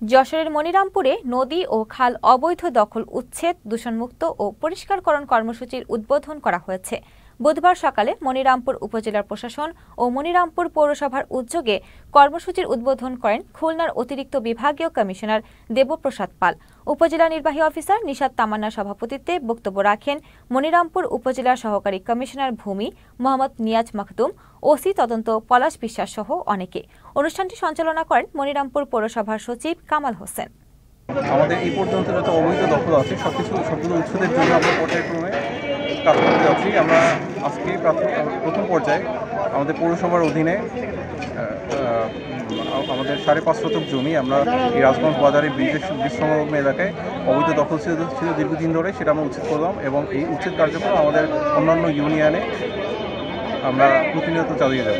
যশোরের মনিরামপুরে নদী ও খাল অবৈধ দখল উচ্ছেদ, দূষণমুক্ত ও পরিষ্কারকরণ কর্মসূচির উদ্বোধন করা হয়েছে। বুধবার সকালে মনিরামপুর উপজেলার প্রশাসন ও মনিরামপুর পৌরসভার উদ্যোগে কর্মসূচির উদ্বোধন করেন খুলনার অতিরিক্ত বিভাগীয় কমিশনার দেবপ্রসাদ পাল। উপজেলা নির্বাহী অফিসার নিশাত তামান্নার সভাপতিত্বে বক্তব্য রাখেন মনিরামপুর উপজেলার সহকারী কমিশনার ভূমি মোহাম্মদ নিয়াজ মাখদুম, ওসি তদন্ত পলাশ বিশ্বাস সহ অনেকে। অনুষ্ঠানটি সঞ্চালনা করেন মনিরামপুর পৌরসভার সচিব কামাল হোসেন। আমাদের এই পর্যন্ত যত অবৈধ দখল আছে সবগুলো উচ্ছেদের জন্য আমরা পর্যায়ক্রমে কাজ করতে যাচ্ছি। আমরা আজকে প্রথম পর্যায়ে আমাদের পৌরসভার অধীনে আমাদের 5.5 শতক জমি আমরা এই রাজগঞ্জ বাজারে বিশ্রাম এলাকায় অবৈধ দখল ছিল দীর্ঘদিন ধরে, সেটা আমরা উচ্ছেদ করলাম এবং এই উচ্ছেদ কার্যক্রম আমাদের অন্যান্য ইউনিয়নে আমরা প্রতিনিয়ত চালিয়ে যাব।